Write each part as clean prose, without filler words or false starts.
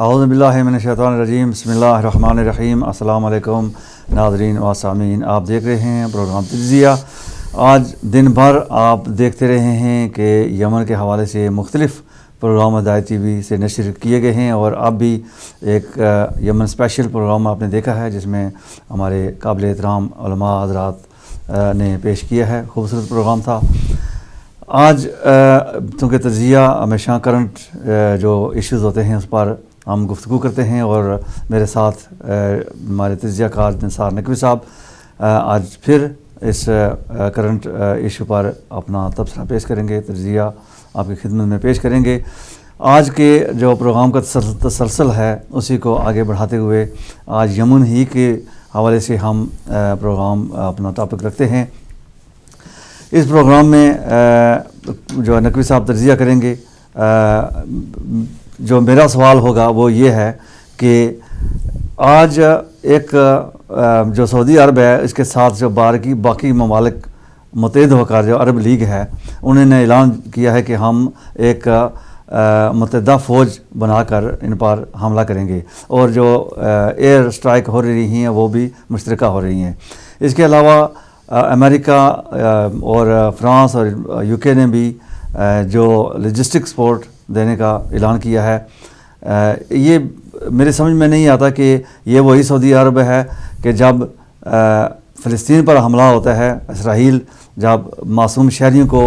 اعوذ باللہ من الشیطان الرجیم بسم اللہ الرحمن الرحیم السلام علیکم ناظرین و سامعین، آپ دیکھ رہے ہیں پروگرام تجزیہ۔ آج دن بھر آپ دیکھتے رہے ہیں کہ یمن کے حوالے سے مختلف پروگرام ہدایت ٹی وی سے نشر کیے گئے ہیں، اور اب بھی ایک یمن اسپیشل پروگرام آپ نے دیکھا ہے جس میں ہمارے قابل احترام علماء حضرات نے پیش کیا ہے۔ خوبصورت پروگرام تھا۔ آج چونکہ تجزیہ ہمیشہ کرنٹ جو ایشوز ہوتے ہیں اس پر ہم گفتگو کرتے ہیں، اور میرے ساتھ ہمارے تجزیہ کار نثار نقوی صاحب آج پھر اس کرنٹ ایشو پر اپنا تبصرہ پیش کریں گے، تجزیہ آپ کی خدمت میں پیش کریں گے۔ آج کے جو پروگرام کا تسلسل ہے اسی کو آگے بڑھاتے ہوئے آج یمن ہی کے حوالے سے ہم پروگرام اپنا ٹاپک رکھتے ہیں۔ اس پروگرام میں جو نقوی صاحب تجزیہ کریں گے، جو میرا سوال ہوگا وہ یہ ہے کہ آج ایک جو سعودی عرب ہے اس کے ساتھ جو باقی ممالک متحد ہو کر جو عرب لیگ ہے انہوں نے اعلان کیا ہے کہ ہم ایک متحدہ فوج بنا کر ان پر حملہ کریں گے، اور جو ایئر اسٹرائک ہو رہی ہیں وہ بھی مشترکہ ہو رہی ہیں۔ اس کے علاوہ امریکہ اور فرانس اور یو کے نے بھی جو لاجسٹک سپورٹ دینے کا اعلان کیا ہے۔ یہ میرے سمجھ میں نہیں آتا کہ یہ وہی سعودی عرب ہے کہ جب فلسطین پر حملہ ہوتا ہے، اسرائیل جب معصوم شہریوں کو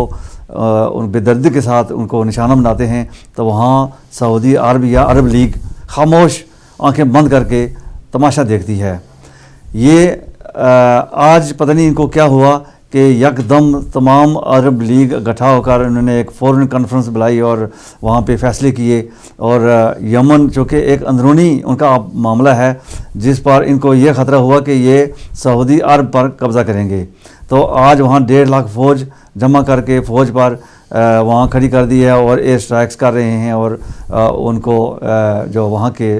ان بے دردی کے ساتھ ان کو نشانہ بناتے ہیں تو وہاں سعودی عرب یا عرب لیگ خاموش آنکھیں بند کر کے تماشا دیکھتی ہے۔ یہ آج پتہ نہیں ان کو کیا ہوا کہ یکدم تمام عرب لیگ اکٹھا ہو کر انہوں نے ایک فورن کانفرنس بلائی اور وہاں پہ فیصلے کیے، اور یمن چونکہ ایک اندرونی ان کا معاملہ ہے جس پر ان کو یہ خطرہ ہوا کہ یہ سعودی عرب پر قبضہ کریں گے، تو آج وہاں 1.5 لاکھ فوج جمع کر کے فوج پر وہاں کھڑی کر دی ہے، اور ایئر اسٹرائکس کر رہے ہیں، اور ان کو جو وہاں کے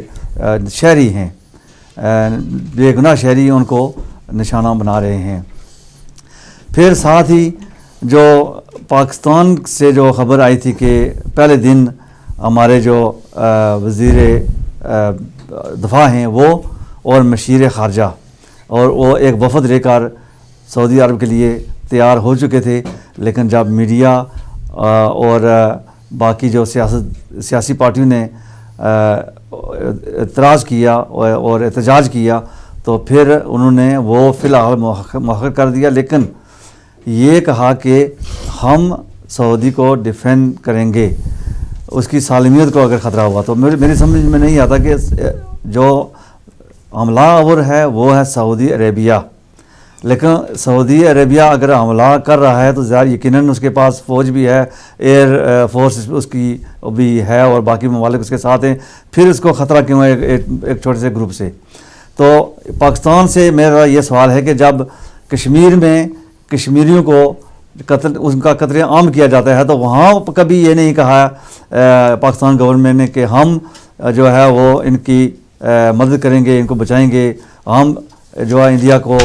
شہری ہیں بے گناہ شہری ان کو نشانہ بنا رہے ہیں۔ پھر ساتھ ہی جو پاکستان سے جو خبر آئی تھی کہ پہلے دن ہمارے جو وزیر دفاع ہیں وہ اور مشیر خارجہ اور وہ ایک وفد لے کر سعودی عرب کے لیے تیار ہو چکے تھے، لیکن جب میڈیا اور باقی جو سیاسی پارٹیوں نے اعتراض کیا اور احتجاج کیا تو پھر انہوں نے وہ فی الحال مؤخر کر دیا، لیکن یہ کہا کہ ہم سعودی کو ڈیفینڈ کریں گے اس کی سالمیت کو اگر خطرہ ہوا تو۔ میری سمجھ میں نہیں آتا کہ جو حملہ آور ہے وہ ہے سعودی عربیہ، لیکن سعودی عربیہ اگر حملہ کر رہا ہے تو ظاہر یقیناً اس کے پاس فوج بھی ہے، ایئر فورس اس کی بھی ہے، اور باقی ممالک اس کے ساتھ ہیں، پھر اس کو خطرہ کیوں ہے ایک چھوٹے سے گروپ سے؟ تو پاکستان سے میرا یہ سوال ہے کہ جب کشمیر میں کشمیریوں کو ان کا قتل عام کیا جاتا ہے تو وہاں کبھی یہ نہیں کہا پاکستان گورنمنٹ نے کہ ہم جو ہے وہ ان کی مدد کریں گے، ان کو بچائیں گے، ہم جو ہے انڈیا کو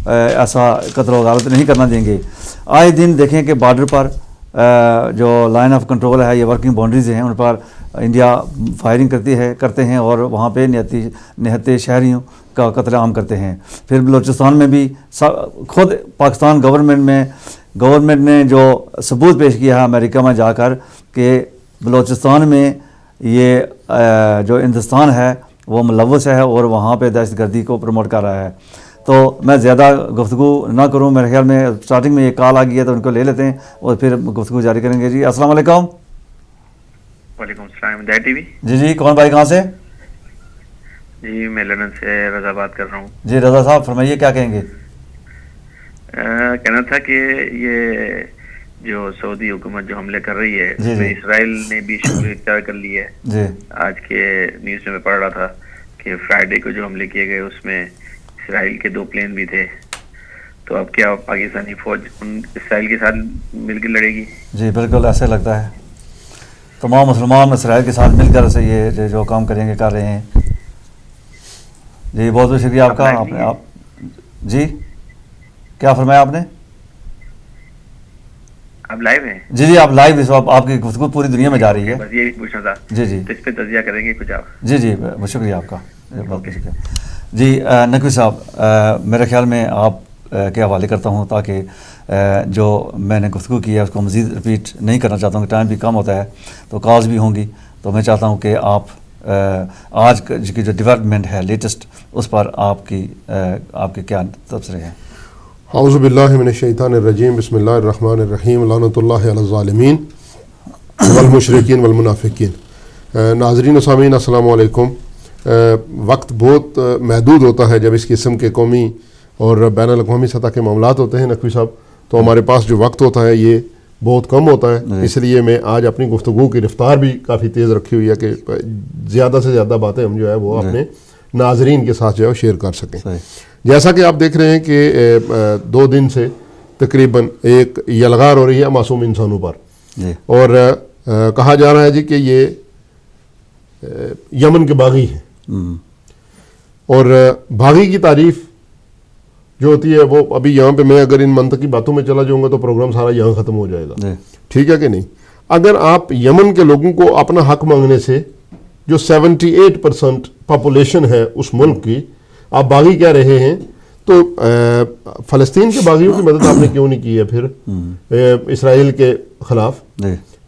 ایسا قتل و غارت نہیں کرنا دیں گے۔ آئے دن دیکھیں کہ بارڈر پر جو لائن آف کنٹرول ہے، یہ ورکنگ باؤنڈریز ہیں، ان پر انڈیا فائرنگ کرتے ہیں اور وہاں پہ نہتے شہریوں کا قتل عام کرتے ہیں۔ پھر بلوچستان میں بھی خود پاکستان گورنمنٹ نے جو ثبوت پیش کیا ہے امریکہ میں جا کر کہ بلوچستان میں یہ جو ہندوستان ہے وہ ملوث ہے اور وہاں پہ دہشت گردی کو پروموٹ کر رہا ہے۔ تو میں زیادہ گفتگو نہ کروں، میرے خیال میں اسٹارٹنگ میں یہ کال آ گئی ہے تو ان کو لے لیتے ہیں اور پھر گفتگو جاری کریں گے۔ جی السلام علیکم۔ وعلیکم السلام، ہدایت ٹی وی۔ جی کون بھائی، کہاں سے؟ جی میں لندن سے رضا بات کر رہا ہوں۔ جی رضا صاحب فرمائیے، کیا کہیں گے؟ کہنا تھا کہ یہ جو سعودی حکومت جو حملے کر رہی ہے جی اس میں اسرائیل نے بھی شمولیت اختیار کر لی ہے۔ جی آج کے نیوز میں پڑھ رہا تھا کہ فرائیڈے کو جو حملے کیے گئے اس میں اسرائیل کے 2 پلین بھی تھے، تو اب کیا پاکستانی فوج اسرائیل کے ساتھ مل کے لڑے گی؟ جی بالکل ایسے لگتا ہے، تمام مسلمان اسرائیل کے ساتھ مل کر سے یہ جو کام کریں گے کر رہے ہیں۔ جی بہت بہت شکریہ آپ کا۔ جی کیا فرمایا آپ نے؟ آپ لائیو ہیں؟ جی جی آپ لائیو اس وقت آپ کی گفتگو پوری دنیا میں جا رہی ہے. بس یہ پوچھنا تھا. جی جی تو اس پہ تجزیہ کریں گے کچھ آپ؟ جی جی بہت شکریہ آپ کا, بہت بہت شکریہ. جی نقوی صاحب, میرے خیال میں آپ کے حوالے کرتا ہوں تاکہ جو میں نے گفتگو کی ہے اس کو مزید رپیٹ نہیں کرنا چاہتا ہوں کہ ٹائم بھی کم ہوتا ہے تو کالز بھی ہوں گی, تو میں چاہتا ہوں کہ آپ آج کی جو ڈیولپمنٹ ہے لیٹسٹ اس پر آپ کے کیا تبصرے ہیں؟ اعوذ باللہ من الشیطان الرجیم, بسم اللہ الرحمن الرحیم, لعنت اللہ علی الظالمین والمشرکین والمنافقین. ناظرین و سامعین السلام علیکم. وقت بہت محدود ہوتا ہے جب اس قسم کے قومی اور بین الاقوامی سطح کے معاملات ہوتے ہیں نقوی صاحب, تو ہمارے پاس جو وقت ہوتا ہے یہ بہت کم ہوتا ہے, اس لیے میں آج اپنی گفتگو کی رفتار بھی کافی تیز رکھی ہوئی ہے کہ زیادہ سے زیادہ باتیں ہم جو ہے وہ اپنے ناظرین کے ساتھ جو ہے شیئر کر سکیں. جیسا کہ آپ دیکھ رہے ہیں کہ 2 دن سے تقریباً ایک یلغار ہو رہی ہے معصوم انسانوں پر, اور کہا جا رہا ہے جی کہ یہ یمن کے باغی ہیں, اور باغی کی تعریف جو ہوتی ہے وہ ابھی یہاں پہ میں اگر ان منطقی باتوں میں چلا جاؤں گا تو پروگرام سارا یہاں ختم ہو جائے گا, ٹھیک ہے کہ نہیں. اگر آپ یمن کے لوگوں کو اپنا حق مانگنے سے, جو 78% پاپولیشن ہے اس ملک کی, آپ باغی کہہ رہے ہیں, تو فلسطین کے باغیوں کی مدد آپ نے کیوں نہیں کی ہے پھر اسرائیل کے خلاف؟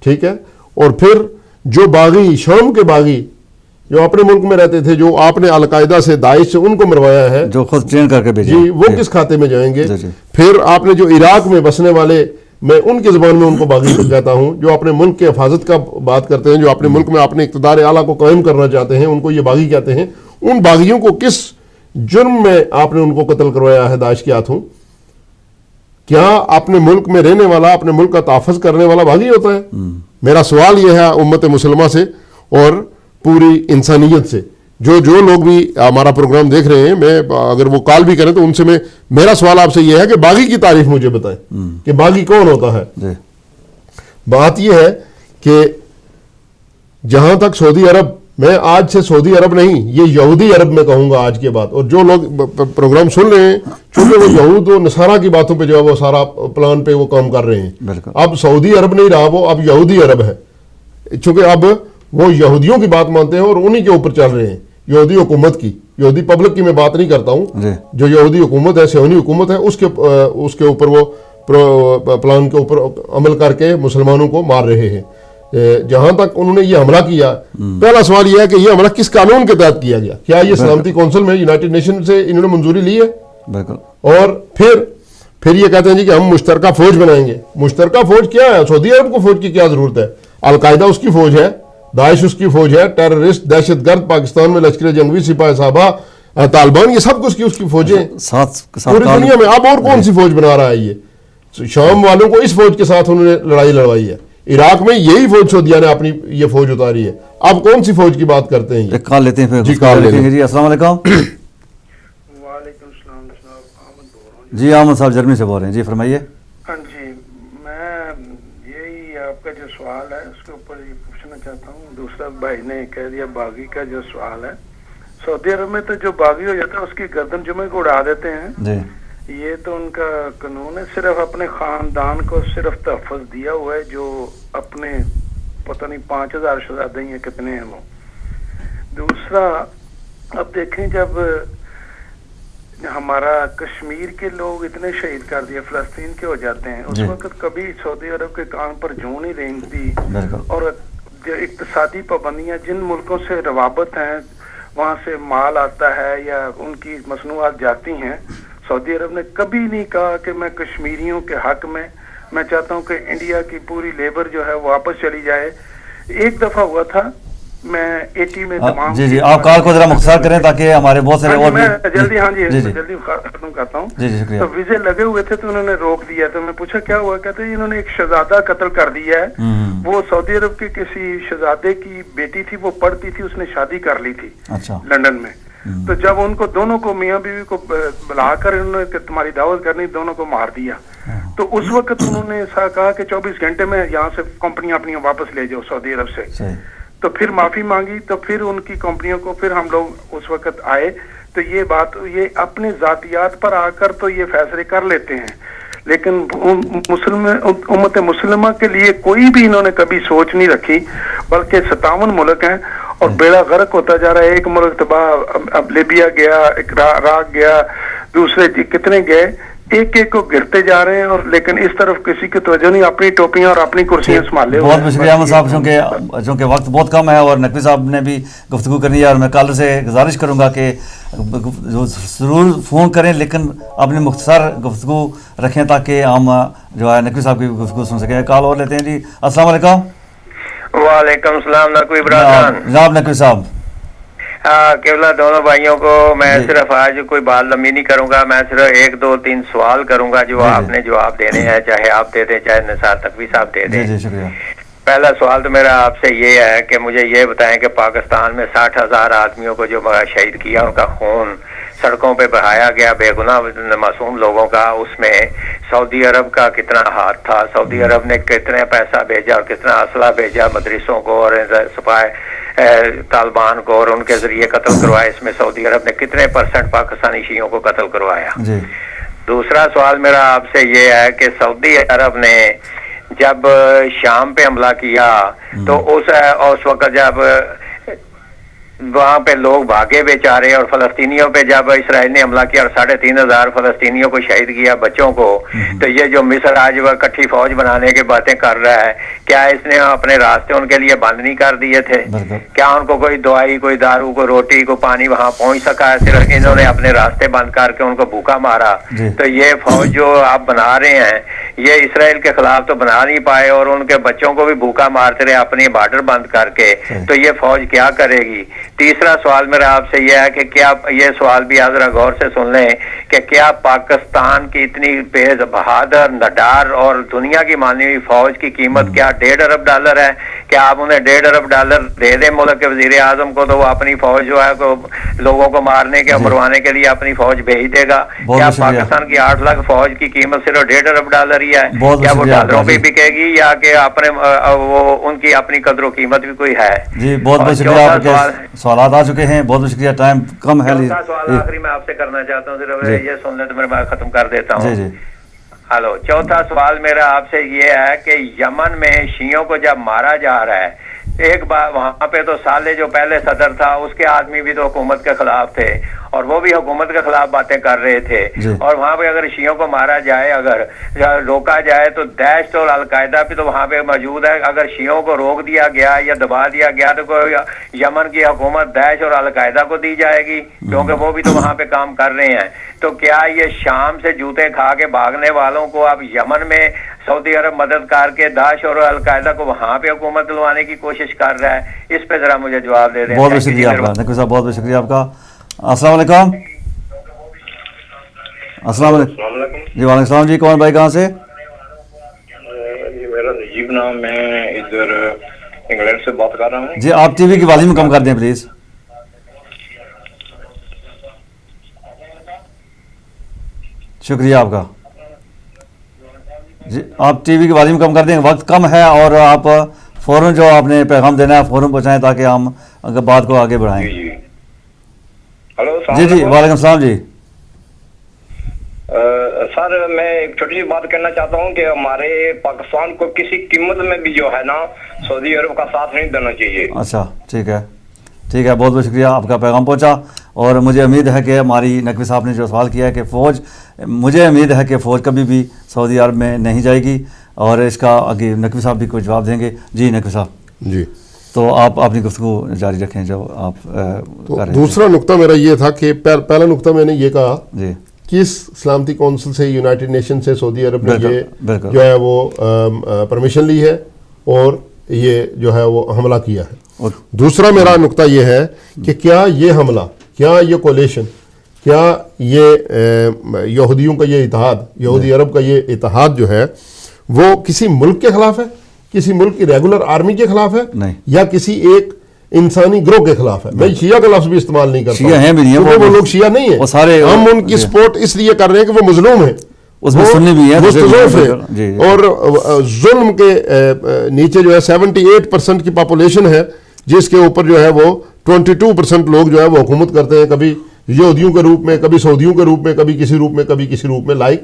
ٹھیک ہے. اور پھر جو باغی شام کے باغی جو اپنے ملک میں رہتے تھے, جو آپ نے القاعدہ سے داعش سے ان کو مروایا ہے, جو خود ٹرین کر کے بھیجے, جی وہ کس کھاتے میں جائیں گے؟ پھر آپ نے جو عراق میں بسنے والے, میں ان کی زبان میں ان کو باغی کہتا ہوں, جو اپنے ملک کے حفاظت کا بات کرتے ہیں, جو اپنے ملک میں اپنے اقتدار اعلیٰ کو قائم کرنا چاہتے ہیں, ان کو یہ باغی کہتے ہیں. ان باغیوں کو کس جرم میں آپ نے ان کو قتل کروایا ہے داعش کے ہاتھوں؟ کیا اپنے ملک میں رہنے والا, اپنے ملک کا تحفظ کرنے والا باغی ہوتا ہے؟ میرا سوال یہ ہے امت مسلمہ سے اور پوری انسانیت سے, جو لوگ بھی ہمارا پروگرام دیکھ رہے ہیں, میں اگر وہ کال بھی کریں تو ان سے میرا سوال آپ سے یہ ہے کہ باغی کی تعریف مجھے بتائیں کہ باغی کون ہوتا ہے. بات یہ ہے کہ جہاں تک سعودی عرب, میں آج سے سعودی عرب نہیں, یہ یہودی عرب میں کہوں گا آج کے بعد, اور جو لوگ پروگرام سن رہے ہیں چونکہ وہ یہود و نصارہ کی باتوں پہ جو ہے وہ سارا پلان پہ وہ کام کر رہے ہیں, اب سعودی عرب نہیں رہا, وہ اب یہودی عرب ہے, چونکہ اب وہ یہودیوں کی بات مانتے ہیں اور انہی کے اوپر چل رہے ہیں. یہودی حکومت کی, یہودی پبلک کی میں بات نہیں کرتا ہوں, جو یہودی حکومت ہے, صہیونی حکومت ہے, اس کے اوپر وہ پلان کے اوپر عمل کر کے مسلمانوں کو مار رہے ہیں. جہاں تک انہوں نے یہ حملہ کیا, پہلا سوال یہ ہے کہ یہ حملہ کس قانون کے تحت کیا گیا؟ کیا یہ سلامتی کونسل میں یونائٹڈ نیشن سے انہوں نے منظوری لی ہے؟ اور پھر یہ کہتے ہیں جی کہ ہم مشترکہ فوج بنائیں گے. مشترکہ فوج کیا ہے؟ سعودی عرب کو فوج کی کیا ضرورت ہے؟ القاعدہ اس کی فوج ہے, داعش اس کی فوج ہے, ٹیررسٹ دہشت گرد پاکستان میں لشکر جنگی سپاہ صحابہ طالبان, یہ سب کچھ اس کی فوجیں پوری دنیا میں. اب اور کون سی فوج بنا رہا ہے یہ؟ شام والوں کو اس فوج کے ساتھ انہوں نے لڑائی لڑوائی ہے, عراق میں یہی فوج سعودیہ نے اپنی یہ فوج اتاری ہے. اب کون سی فوج کی بات کرتے ہیں؟ کال لیتے ہیں. جی کال لیں گے. جی السلام علیکم. وعلیکم السلام جناب, احمد بول رہا ہوں. جی احمد صاحب جرمنی سے بول رہے ہیں, جی فرمائیے. ہاں جی, میں یہی آپ کا جو سوال ہے اس کے اوپر یہ پوچھنا چاہتا ہوں. دوسرا بھائی نے کہہ دیا باغی کا جو سوال ہے, سعودی عرب میں تو جو باغی ہو جاتا ہے اس کی گردن جمعے کو اڑا دیتے ہیں. جی یہ تو ان کا قانون ہے, صرف اپنے خاندان کو صرف تحفظ دیا ہوا ہے, جو اپنے پتہ نہیں 5000 شہزادے ہیں کتنے ہیں وہ. دوسرا اب دیکھیں جب ہمارا کشمیر کے لوگ اتنے شہید کر دیے فلسطین کے ہو جاتے ہیں, اس وقت کبھی سعودی عرب کے کان پر جوں نہیں رینگتی. اور جو اقتصادی پابندیاں جن ملکوں سے روابط ہیں, وہاں سے مال آتا ہے یا ان کی مصنوعات جاتی ہیں, سعودی عرب نے کبھی نہیں کہا کہ میں کشمیریوں کے حق میں چاہتا ہوں کہ انڈیا کی پوری لیبر جو ہے واپس چلی جائے. ایک دفعہ ہوا تھا, میں 80 میں تمام. جی جی آپ کال کو ذرا مختصر کریں تاکہ ہمارے بہت سارے اور میں جلدی ختم کرتا ہوں. تو ویزے لگے ہوئے تھے تو انہوں نے روک دیا. تو میں پوچھا کیا ہوا, کہتے ہیں انہوں نے ایک شہزادہ قتل کر دیا ہے. وہ سعودی عرب کے کسی شہزادے کی بیٹی تھی, وہ پڑھتی تھی, اس نے شادی کر لی تھی لندن میں. تو جب ان کو دونوں کو میاں بیوی کو بلا کر انہوں نے تمہاری دعوت کرنی, دونوں کو مار دیا. تو اس وقت انہوں نے ایسا کہا کہ 24 گھنٹے میں یہاں سے کمپنیاں اپنی واپس لے جاؤ سعودی عرب سے. تو پھر معافی مانگی, تو پھر ان کی کمپنیوں کو پھر ہم لوگ اس وقت آئے. تو یہ بات, یہ اپنے ذاتیات پر آ کر تو یہ فیصلے کر لیتے ہیں, لیکن امت مسلمہ کے لیے کوئی بھی انہوں نے کبھی سوچ نہیں رکھی، بلکہ 57 ملک ہیں اور بیڑا غرق ہوتا جا رہا ہے. ایک ملک تباہ، اب لیبیا گیا، عراق گیا، دوسرے کتنے گئے، ایک ایک کو گرتے جا رہے ہیں، اور لیکن اس طرف کسی کی توجہ نہیں، اپنی ٹوپیاں اور اپنی کرسیاں سنبھالے. بہت بہت شکریہ احمد صاحب، چونکہ وقت بہت کم ہے اور نقوی صاحب نے بھی گفتگو کرنی ہے، اور میں کالر سے گزارش کروں گا کہ ضرور فون کریں لیکن اپنی مختصر گفتگو رکھیں تاکہ ہم جو ہے نقوی صاحب کی گفتگو سن سکیں. کال اور لیتے ہیں جی. السلام علیکم. وعلیکم السلام نقوی برادران. جناب نقوی صاحب. قبلہ دونوں بھائیوں کو میں صرف آج کوئی بات لمبی نہیں کروں گا، میں صرف 1 2 3 سوال کروں گا جو آپ نے جواب دینے ہیں، چاہے آپ دے دیں چاہے نثار تقوی صاحب دے دیں. جی شکریہ. پہلا سوال تو میرا آپ سے یہ ہے کہ مجھے یہ بتائیں کہ پاکستان میں 60,000 آدمیوں کو جو شہید کیا، ان کا خون سڑکوں پہ بہایا گیا بے گناہ معصوم لوگوں کا، اس میں سعودی عرب کا کتنا ہاتھ تھا؟ سعودی عرب نے کتنے پیسہ بھیجا اور کتنا اسلحہ بھیجا مدرسوں کو اور طالبان کو، اور ان کے ذریعے قتل کروایا؟ اس میں سعودی عرب نے کتنے % پاکستانی شیعوں کو قتل کروایا؟ دوسرا سوال میرا آپ سے یہ ہے کہ سعودی عرب نے جب شام پہ حملہ کیا تو اس وقت جب وہاں پہ لوگ بھاگے بیچارے، اور فلسطینیوں پہ جب اسرائیل نے حملہ کیا اور 3,500 فلسطینیوں کو شہید کیا، بچوں کو، تو یہ جو مصر آج وہ کٹھی فوج بنانے کی باتیں کر رہا ہے، کیا اس نے اپنے راستے ان کے لیے بند نہیں کر دیے تھے؟ کیا ان کو کوئی دوائی، کوئی دارو، کوئی روٹی، کوئی پانی وہاں پہنچ سکا ہے؟ صرف انہوں نے اپنے راستے بند کر کے ان کو بھوکا مارا. تو یہ فوج جو آپ بنا رہے ہیں یہ اسرائیل کے خلاف تو بنا نہیں پائے، اور ان کے بچوں کو بھی بھوکا مارتے رہے اپنی بارڈر بند کر کے، تو یہ فوج کیا کرے گی؟ تیسرا سوال میرا آپ سے یہ ہے کہ کیا، یہ سوال بھی آپ ذرا غور سے سن لیں، کہ کیا پاکستان کی اتنی بے بہادر، نڈار اور دنیا کی مانی ہوئی فوج کی قیمت کیا $1.5 ارب ہے؟ کیا آپ انہیں $1.5 ارب دے دیں ملک کے وزیر اعظم کو تو وہ اپنی فوج جو ہے لوگوں کو مارنے کے مروانے کے لیے اپنی فوج بھیج دے گا؟ کیا پاکستان کی 8 لاکھ فوج کی قیمت صرف $1.5 ارب ہی ہے؟ کیا وہ ڈالروں پہ بکے گی یا کہ اپنے وہ ان کی اپنی قدر و قیمت بھی کوئی ہے؟ جی بہت بہت شکریہ. آپ کے سوالات آ چکے ہیں، بہت بہت شکریہ. ٹائم کم ہے. سوال آخری میں آپ سے کرنا چاہتا ہوں، صرف یہ سن لیں تو میں ختم کر دیتا ہوں. ہلو. چوتھا سوال میرا آپ سے یہ ہے کہ یمن میں شیعوں کو جب مارا جا رہا ہے، ایک بار وہاں پہ تو صالح جو پہلے صدر تھا اس کے آدمی بھی تو حکومت کے خلاف تھے اور وہ بھی حکومت کے خلاف باتیں کر رہے تھے، اور وہاں پہ اگر شیعوں کو مارا جائے، اگر روکا جائے تو داعش اور القاعدہ بھی تو وہاں پہ موجود ہے. اگر شیعوں کو روک دیا گیا یا دبا دیا گیا تو یمن کی حکومت داعش اور القاعدہ کو دی جائے گی، کیونکہ وہ بھی تو وہاں پہ کام کر رہے ہیں. تو کیا یہ شام سے جوتے کھا کے بھاگنے والوں کو اب یمن میں سعودی عرب مدد کر کے داعش اور القاعدہ کو وہاں پہ حکومت دلوانے کی کوشش کر رہا ہے؟ اس پہ ذرا مجھے جواب دے دیں. بہت بہت شکریہ آپ کا نقوی صاحب، بہت بہت شکریہ آپ کا. السلام علیکم. السلام علیکم. جی وعلیکم السلام. جی کون بھائی کہاں سے؟ جی میرا نجیب نام، میں ادھر انگلینڈ سے بات کر رہا ہوں. جی آپ ٹی وی کی والیوم کم کر دیں پلیز. شکریہ آپ کا. جی آپ ٹی وی کی والیوم کم کر دیں، وقت کم ہے اور آپ فوراً جو آپ نے پیغام دینا ہے فوراً پہنچائیں تاکہ ہم اگر بات کو آگے بڑھائیں. جی ہلو. جی جی وعلیکم السلام. جی سر میں ایک چھوٹی سی بات کرنا چاہتا ہوں کہ ہمارے پاکستان کو کسی قیمت میں بھی جو ہے نا سعودی عرب کا ساتھ نہیں دینا چاہیے. اچھا ٹھیک ہے ٹھیک ہے. بہت بہت شکریہ، آپ کا پیغام پہنچا. اور مجھے امید ہے کہ ہماری نقوی صاحب نے جو سوال کیا ہے کہ فوج، مجھے امید ہے کہ فوج کبھی بھی سعودی عرب میں نہیں جائے گی، اور اس کا آگے نقوی صاحب بھی کوئی جواب دیں گے. جی نقوی صاحب. جی تو آپ اپنی گفتگو جاری رکھیں جو آپ دوسرا نقطہ میرا یہ تھا کہ پہلا نقطہ میں نے یہ کہا جی کس سلامتی کونسل سے، یونائٹڈ نیشن سے سعودی عرب نے یہ جو ہے وہ پرمیشن لی ہے اور یہ جو ہے وہ حملہ کیا ہے. دوسرا میرا نقطہ یہ ہے کہ کیا یہ حملہ، کیا یہ کولیشن، کیا یہ یہودیوں کا یہ اتحاد، یہودی عرب کا یہ اتحاد جو ہے وہ کسی ملک کے خلاف ہے، کسی ملک کی ریگولر آرمی کے خلاف ہے، یا کسی ایک انسانی گروہ کے خلاف ہے؟ میں شیعہ کا لفظ بھی استعمال نہیں کرتا، شیعہ ہیں بھی نہیں، وہ لوگ شیعہ نہیں ہیں، ہم ان کی سپورٹ اس لیے کر رہے ہیں کہ وہ مظلوم ہیں، اس میں سنی بھی ہے، مستضعف ہے، اور ظلم کے نیچے جو ہے 78% کی پاپولیشن ہے جس کے اوپر جو ہے وہ 22% لوگ جو ہے وہ حکومت کرتے ہیں، کبھی یہودیوں کے روپ میں، کبھی سعودیوں کے روپ میں، کبھی کسی روپ میں، کبھی کسی روپ میں، لائک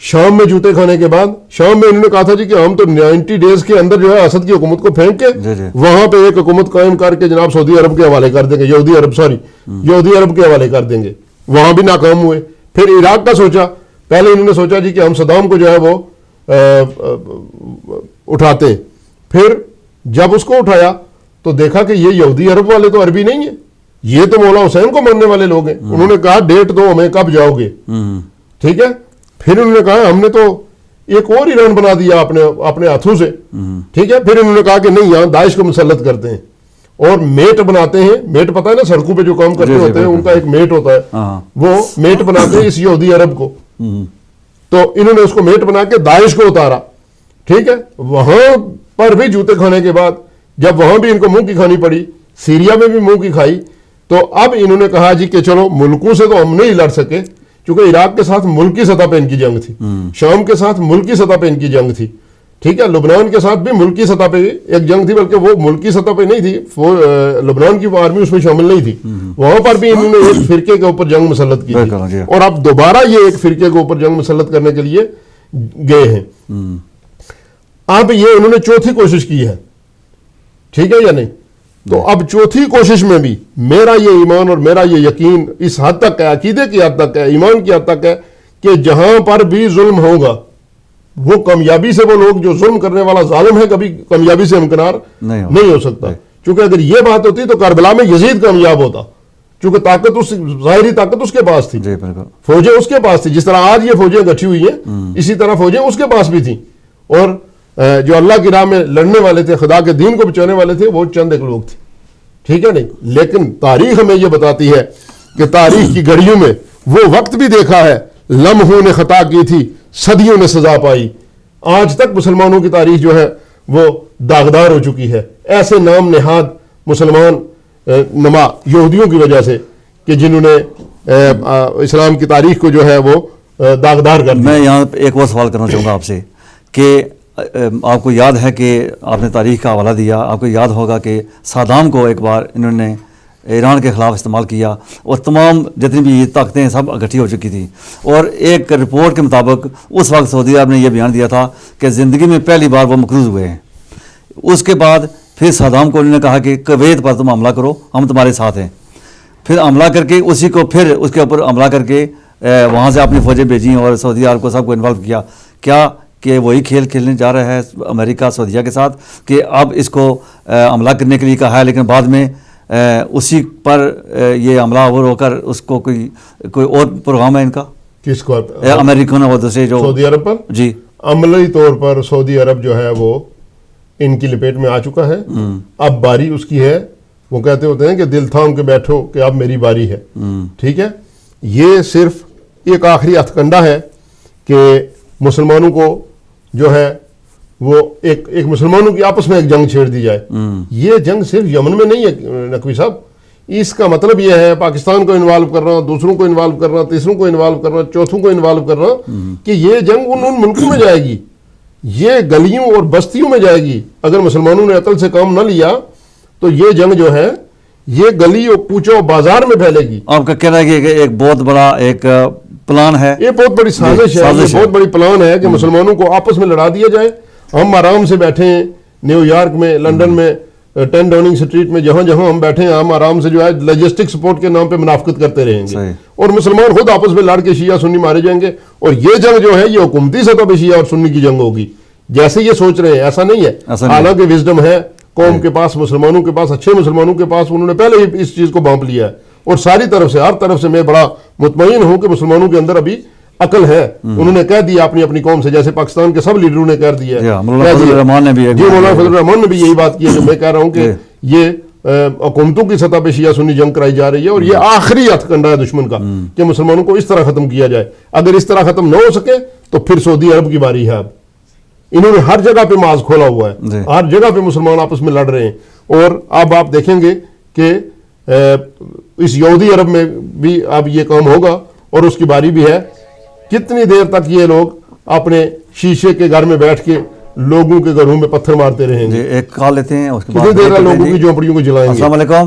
شام میں جوتے کھانے کے بعد شام میں انہوں نے کہا تھا جی کہ ہم تو 90 ڈیز کے اندر جو ہے اسد کی حکومت کو پھینک کے وہاں پہ ایک حکومت قائم کر کے جناب سعودی عرب کے حوالے کر دیں گے، یہودی عرب کے حوالے کر دیں گے. وہاں بھی ناکام ہوئے. پھر عراق کا سوچا. پہلے انہوں نے سوچا جی کہ ہم صدام کو جو ہے وہ اٹھاتے. پھر جب اس کو اٹھایا تو دیکھا کہ یہ یہودی عرب والے تو عربی نہیں ہیں، یہ تو مولا حسین کو ماننے والے لوگ ہیں. انہوں نے کہا ڈیٹ دو ہمیں، کب جاؤ گے؟ ٹھیک ہے. پھر انہوں نے کہا ہم نے تو ایک اور ایران بنا دیا اپنے ہاتھوں سے. ٹھیک ہے. پھر انہوں نے کہا کہ نہیں، یہاں داعش کو مسلط کرتے ہیں اور میٹ بناتے ہیں. میٹ پتہ ہے نا، سڑکوں پہ جو کام کرتے ہوتے ہیں ان کا ایک میٹ ہوتا ہے، وہ میٹ بناتے ہیں اس یہودی عرب کو. تو انہوں نے اس کو میٹ بنا کے داعش کو اتارا. ٹھیک ہے. وہاں پر بھی جوتے کھانے کے بعد جب وہاں بھی ان کو منہ کی کھانی پڑی، سیریا میں بھی منہ کی کھائی، تو اب انہوں نے کہا جی کہ چلو ملکوں سے تو ہم نہیں لڑ سکے، چونکہ عراق کے ساتھ ملکی سطح پہ ان کی جنگ تھی، شام کے ساتھ ملکی سطح پہ ان کی جنگ تھی. ٹھیک ہے. لبنان کے ساتھ بھی ملکی سطح پہ ایک جنگ تھی، بلکہ وہ ملکی سطح پہ نہیں تھی، لبنان کی آرمی اس میں شامل نہیں تھی. وہاں پر بھی انہوں نے ایک فرقے کے اوپر جنگ مسلط کی تھی، اور اب دوبارہ یہ ایک فرقے کے اوپر جنگ مسلط کرنے کے لیے گئے ہیں. اب یہ انہوں نے چوتھی کوشش کی ہے. ٹھیک ہے یا نہیں؟ تو اب چوتھی کوشش میں بھی میرا یہ ایمان اور میرا یہ یقین اس حد تک ہے، عقیدے کی حد تک ہے، ایمان کی حد تک ہے کہ جہاں پر بھی ظلم ہوگا وہ کامیابی سے، وہ لوگ جو ظلم کرنے والا ظالم ہے کبھی کامیابی سے امکنار نہیں ہو سکتا. چونکہ اگر یہ بات ہوتی تو کربلا میں یزید کامیاب ہوتا، چونکہ طاقت ظاہری طاقت اس کے پاس تھی، فوجیں اس کے پاس تھی. جس طرح آج یہ فوجیں گٹھی ہوئی ہیں اسی طرح فوجیں اس کے پاس بھی تھیں. اور جو اللہ کی راہ میں لڑنے والے تھے، خدا کے دین کو بچانے والے تھے، وہ چند ایک لوگ تھے. ٹھیک ہے نہیں؟ لیکن تاریخ ہمیں یہ بتاتی ہے کہ تاریخ کی گھڑیوں میں وہ وقت بھی دیکھا ہے، لمحوں نے خطا کی تھی، صدیوں نے سزا پائی. آج تک مسلمانوں کی تاریخ جو ہے وہ داغدار ہو چکی ہے ایسے نام نہاد مسلمان نما یہودیوں کی وجہ سے کہ جنہوں نے اسلام کی تاریخ کو جو ہے وہ داغدار کر دیا. میں یہاں ایک اور سوال کرنا چاہوں گا آپ سے کہ آپ کو یاد ہے کہ آپ نے تاریخ کا حوالہ دیا، آپ کو یاد ہوگا کہ صدام کو ایک بار انہوں نے ایران کے خلاف استعمال کیا اور تمام جتنی بھی طاقتیں سب اکٹھی ہو چکی تھیں. اور ایک رپورٹ کے مطابق اس وقت سعودی عرب نے یہ بیان دیا تھا کہ زندگی میں پہلی بار وہ مقروض ہوئے ہیں. اس کے بعد پھر صدام کو انہوں نے کہا کہ کویت پر تم حملہ کرو، ہم تمہارے ساتھ ہیں. پھر حملہ کر کے اسی کو پھر اس کے اوپر حملہ کر کے وہاں سے اپنی فوجیں بھیجیں اور سعودی عرب کو سب کو انوالو کیا. کیا کہ وہی کھیل کھیلنے جا رہا ہے امریکہ سعودیہ کے ساتھ کہ اب اس کو حملہ کرنے کے لیے کہا ہے، لیکن بعد میں اسی پر یہ حملہ ہو کر اس کو کوئی اور پروگرام ہے ان کا؟ کس کو؟ امریکن اور دوسرے جو سعودی عرب پر؟ جی عملی طور پر سعودی عرب جو ہے وہ ان کی لپیٹ میں آ چکا ہے. اب باری اس کی ہے. وہ کہتے ہوتے ہیں کہ دل تھام کے بیٹھو کہ اب میری باری ہے. ٹھیک ہے. یہ صرف ایک آخری ہتھ کنڈا ہے کہ مسلمانوں کو جو ہے وہ ایک مسلمانوں کی آپس میں ایک جنگ چھیڑ دی جائے. یہ جنگ صرف یمن میں نہیں ہے نقوی صاحب. اس کا مطلب یہ ہے پاکستان کو انوالو کرنا، دوسروں کو انوالو کرنا، تیسروں کو انوالو کرنا، چوتھوں کو انوالو کرنا، کہ یہ جنگ ان ملکوں میں جائے گی، یہ گلیوں اور بستیوں میں جائے گی. اگر مسلمانوں نے عقل سے کام نہ لیا تو یہ جنگ جو ہے یہ گلی اور کوچوں بازار میں پھیلے گی. آپ کا کہنا ہے کہ ایک بہت بڑا ایک پلان ہے، یہ بہت بڑی سازش ہے، یہ بہت بڑی پلان ہے کہ مسلمانوں کو آپس میں لڑا دیا جائے. ہم آرام سے بیٹھے ہیں نیو یارک میں، لندن میں، 10 ڈاؤننگ اسٹریٹ میں، جہاں جہاں ہم بیٹھے ہیں ہم آرام سے جو ہے لاجسٹک سپورٹ کے نام پہ منافقت کرتے رہیں گے اور مسلمان خود آپس میں لڑ کے شیعہ سنی مارے جائیں گے. اور یہ جنگ جو ہے یہ حکومتی سطح پہ شیعہ اور سنی کی جنگ ہوگی جیسے یہ سوچ رہے ہیں. ایسا نہیں ہے. حالانکہ وزڈم ہے قوم کے پاس، مسلمانوں کے پاس، اچھے مسلمانوں کے پاس، انہوں نے پہلے ہی اس چیز کو بانپ لیا ہے. اور ساری طرف سے، ہر طرف سے میں بڑا مطمئن ہوں کہ مسلمانوں کے اندر ابھی عقل ہے. انہوں نے کہہ دیا اپنی قوم سے، جیسے پاکستان کے سب لیڈروں نے کہہ دیا. مولانا فضل الرحمان نے بھی یہی بات کی ہے کہ میں کہہ رہا ہوں کہ یہ حکومتوں کی سطح پہ شیعہ سنی جنگ کرائی جا رہی ہے اور یہ آخری ہتھ کنڈا ہے دشمن کا کہ مسلمانوں کو اس طرح ختم کیا جائے. اگر اس طرح ختم نہ ہو سکے تو پھر سعودی عرب کی باری ہے. اب انہوں نے ہر جگہ پہ ماز کھولا ہوا ہے، ہر جگہ پہ مسلمان آپس میں لڑ رہے ہیں. اور اب آپ دیکھیں گے کہ اس یہودی عرب میں بھی اب یہ کام ہوگا اور اس کی باری بھی ہے. کتنی دیر تک یہ لوگ اپنے شیشے کے گھر میں بیٹھ کے لوگوں کے گھروں میں پتھر مارتے رہیں گے؟ ایک کال لیتے ہیں، اس کے بعد کتنی دیر لوگوں کی جھونپڑیوں کو جلائیں گے. السلام علیکم.